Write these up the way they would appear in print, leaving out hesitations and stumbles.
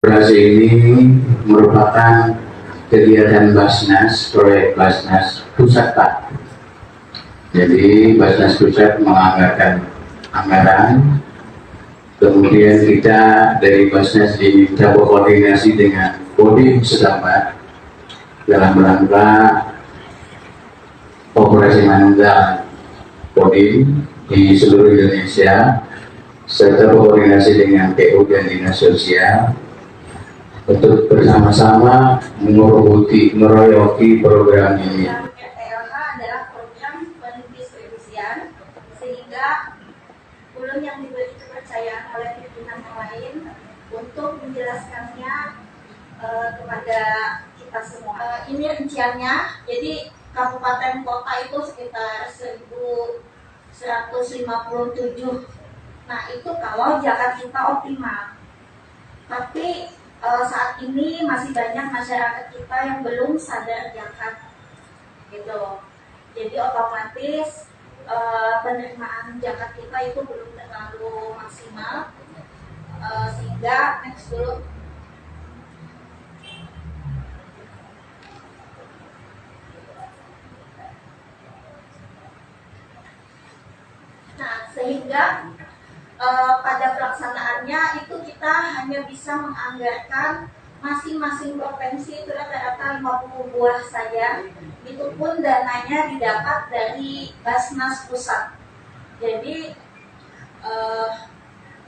Operasi ini merupakan kegiatan Basnas, proyek Basnas Pusat Pak. Jadi Basnas Pusat menganggarkan anggaran, kemudian kita dari Basnas diminta berkoordinasi dengan Kodim setempat dalam rangka operasi manunggal Kodim di seluruh Indonesia serta koordinasi dengan PU dan Dinas Sosial untuk bersama-sama meroyoki program ini. RTLH adalah program pendistribusian, sehingga ulun yang diberi kepercayaan oleh pimpinan yang lain untuk menjelaskannya kepada kita semua. Ini rinciannya, jadi kabupaten kota itu sekitar 1157. Nah, itu kalau zakat kita optimal. Tapi saat ini masih banyak masyarakat kita yang belum sadar zakat, gitu. Jadi otomatis penerimaan zakat kita itu belum terlalu maksimal, sehingga next dulu. Nah, sehingga pada pelaksanaannya itu kita hanya bisa menganggarkan masing-masing provinsi itu rata-rata 50 buah saja. Itu pun dananya didapat dari Basnas Pusat. Jadi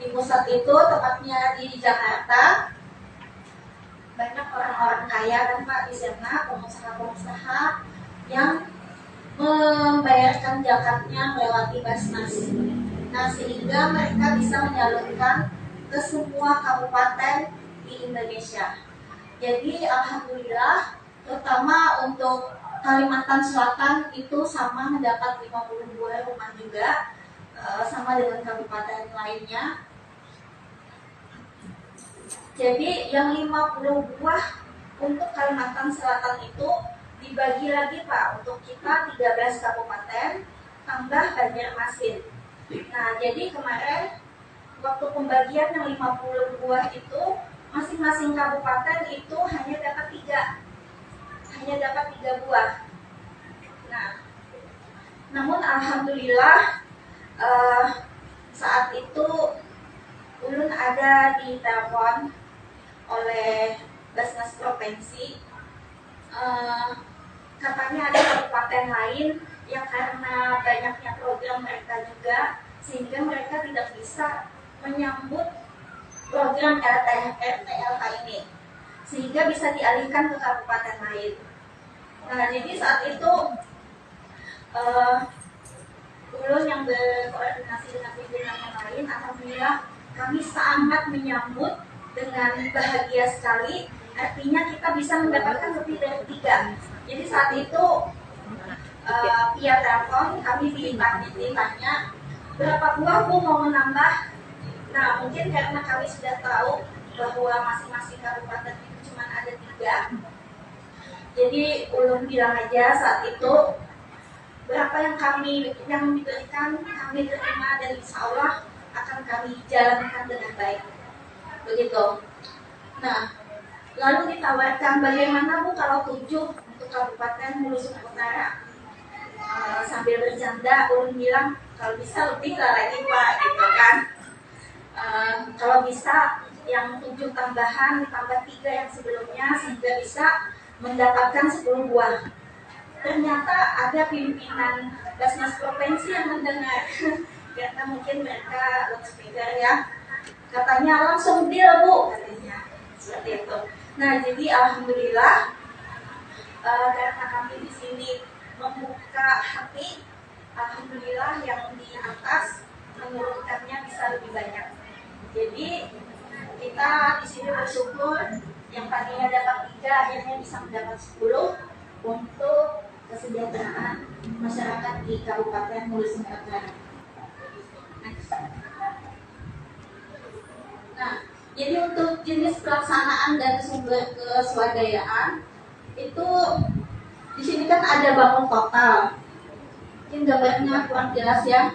di pusat itu tepatnya di Jakarta, banyak orang-orang kaya kan Pak di sana, pengusaha-pengusaha yang membayarkan zakatnya melewati Basnas. Nah, sehingga mereka bisa menyalurkan ke semua kabupaten di Indonesia. Jadi alhamdulillah, terutama untuk Kalimantan Selatan itu sama mendapat 50 buah rumah juga, sama dengan kabupaten lainnya. Jadi yang 50 buah untuk Kalimantan Selatan itu dibagi lagi Pak, untuk kita 13 kabupaten tambah Banjarmasin. Nah, jadi kemarin waktu pembagian yang 50 buah itu, masing-masing kabupaten itu hanya dapat 3 buah. Nah, namun alhamdulillah saat itu ulun ada di telepon oleh Basnas Provinsi, katanya ada kabupaten lain yang karena banyaknya program mereka juga, sehingga mereka tidak bisa menyambut program RTLH ini, sehingga bisa dialihkan ke kabupaten lain. Nah, jadi saat itu ulun yang berkoordinasi dengan pimpinan yang lain, alhamdulillah kami sangat menyambut dengan bahagia sekali. Artinya kita bisa mendapatkan lebih dari 3. Jadi saat itu via telepon kami ditanya berapa buah Bu mau menambah. Nah, mungkin karena kami sudah tahu bahwa masing-masing kabupaten itu cuma ada 3, jadi ulun bilang aja saat itu berapa yang diberikan kami terima, dan insya Allah akan kami jalankan dengan baik, begitu. Nah, lalu ditawarkan bagaimana Bu kalau 7 untuk Kabupaten Hulu Sungai Utara. Sambil bercanda ulun bilang kalau bisa lebih lah lagi Pak, gitu kan. Kalau bisa yang 7 tambahan ditambah 3 yang sebelumnya, sehingga bisa mendapatkan 10 buah. Ternyata ada pimpinan Basnas Provinsi yang mendengar, karena mungkin mereka loudspeaker ya, katanya langsung deal Bu, katanya seperti itu. Nah, jadi alhamdulillah karena kami di sini membuka hati, alhamdulillah yang di atas menurunkannya bisa lebih banyak. Jadi kita di sini bersyukur yang tadinya dapat 3 akhirnya bisa mendapat 10 untuk kesejahteraan masyarakat di Kabupaten Hulu Sungai Utara. Nah, jadi untuk jenis pelaksanaan dan sumber keswadayaan itu di sini kan ada bangun total. Mungkin gambarnya kurang jelas ya.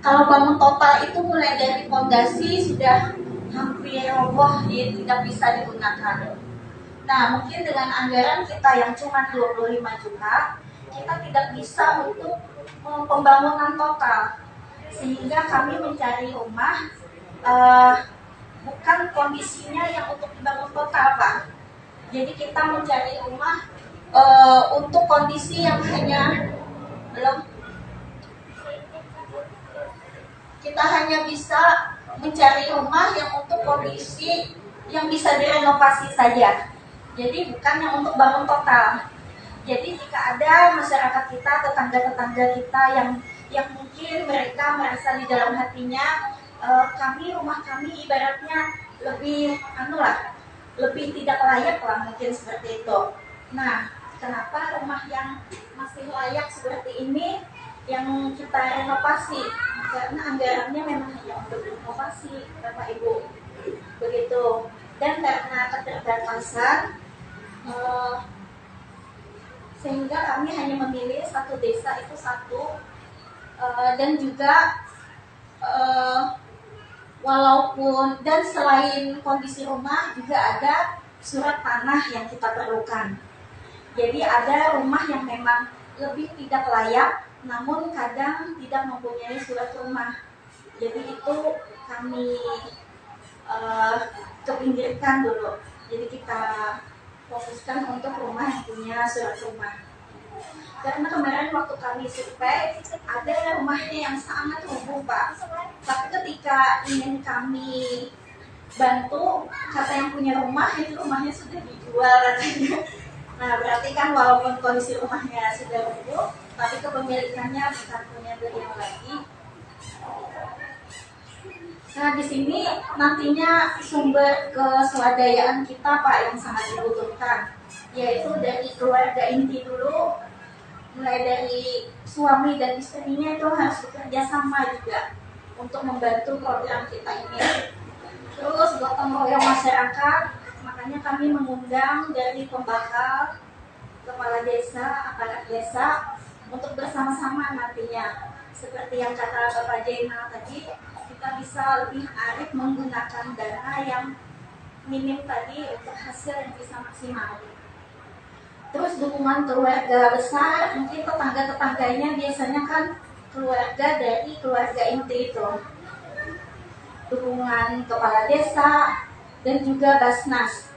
Kalau bangun total itu mulai dari fondasi sudah hampir roboh, tidak bisa digunakan. Nah, mungkin dengan anggaran kita yang cuma 25 juta, kita tidak bisa untuk pembangunan total. Sehingga kami mencari rumah bukan kondisinya yang untuk dibangun total, Pak. Jadi kita mencari rumah untuk kondisi yang hanya kita hanya bisa mencari rumah yang untuk kondisi yang bisa direnovasi saja. Jadi bukan yang untuk bangun total. Jadi jika ada masyarakat kita, tetangga-tetangga kita yang mungkin mereka merasa di dalam hatinya rumah kami ibaratnya lebih lebih tidak layak lah, mungkin seperti itu. Nah, kenapa rumah yang masih layak seperti ini yang kita renovasi? Karena anggarannya memang hanya untuk renovasi, Bapak Ibu, begitu. Dan karena keterbatasan, sehingga kami hanya memilih satu desa itu satu, dan juga walaupun dan selain kondisi rumah juga ada surat tanah yang kita perlukan. Jadi ada rumah yang memang lebih tidak layak, namun kadang tidak mempunyai surat rumah. Jadi itu kami kepinggirkan dulu. Jadi kita fokuskan untuk rumah yang punya surat rumah. Karena kemarin waktu kami survei, ada rumahnya yang sangat rubuh, Pak. Tapi ketika ingin kami bantu, kata yang punya rumah, itu rumahnya sudah dijual katanya. Nah, berarti kan walaupun kondisi rumahnya sudah rubuh, tapi kepemilikannya bukan punya beliau lagi. Nah, di sini nantinya sumber keswadayaan kita, Pak, yang sangat dibutuhkan, yaitu dari keluarga inti dulu, mulai dari suami dan istrinya itu harus bekerja sama juga untuk membantu program kita ini. Terus gotong royong masyarakat, makanya kami mengundang dari pembakar, kepala desa, aparat desa untuk bersama-sama nantinya. Seperti yang kata Bapak Jainal tadi, kita bisa lebih arif menggunakan dana yang minim tadi untuk hasil yang bisa maksimal. Terus dukungan keluarga besar, mungkin tetangga-tetangganya biasanya kan keluarga dari keluarga inti itu. Dukungan kepala desa dan juga Basnas.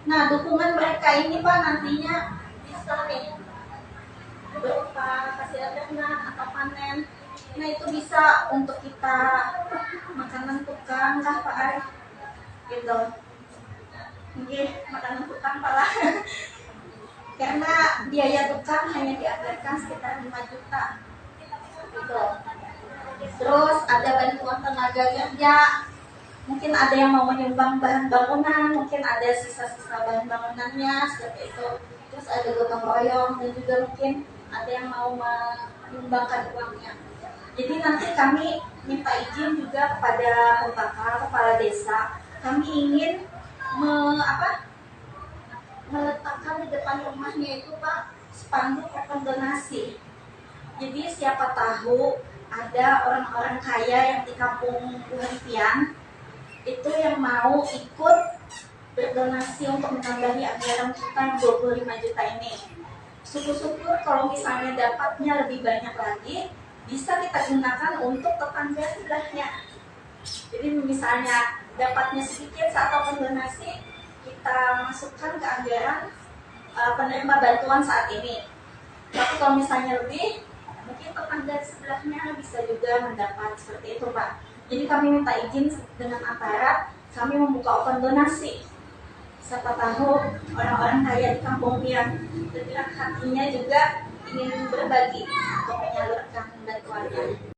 Nah, dukungan mereka ini, Pak, nantinya bisa nih berupa hasil ternak atau panen. Nah, itu bisa untuk kita makanan tukang lah, Pak Ari. Gitu. Mungkin makanan tukang, Pak lah. Karena biaya tukang hanya dianggarkan sekitar 5 juta. Gitu. Terus ada bantuan tenaga kerja. Mungkin ada yang mau menyumbang bahan bangunan, mungkin ada sisa-sisa bahan bangunannya seperti itu. Terus ada gotong royong dan juga mungkin ada yang mau menyumbangkan uangnya. Jadi nanti kami minta izin juga kepada pembakar, kepala desa. Kami ingin meletakkan di depan rumahnya itu, Pak, spanduk open donasi. Jadi siapa tahu ada orang-orang kaya yang di kampung Buhantian itu yang mau ikut berdonasi untuk menambahi anggaran kita yang 25 juta ini. Syukur-syukur kalau misalnya dapatnya lebih banyak lagi, bisa kita gunakan untuk tetangga sebelahnya. Jadi misalnya dapatnya sedikit atau donasi, kita masukkan ke anggaran penerima bantuan saat ini. Tapi kalau misalnya lebih, mungkin tetangga sebelahnya bisa juga mendapat seperti itu, Pak. Jadi kami minta izin dengan aparat, kami membuka open donasi. Siapa tahu orang-orang kaya di kampung yang bergerak hatinya juga ingin berbagi untuk menyalurkan bantuannya.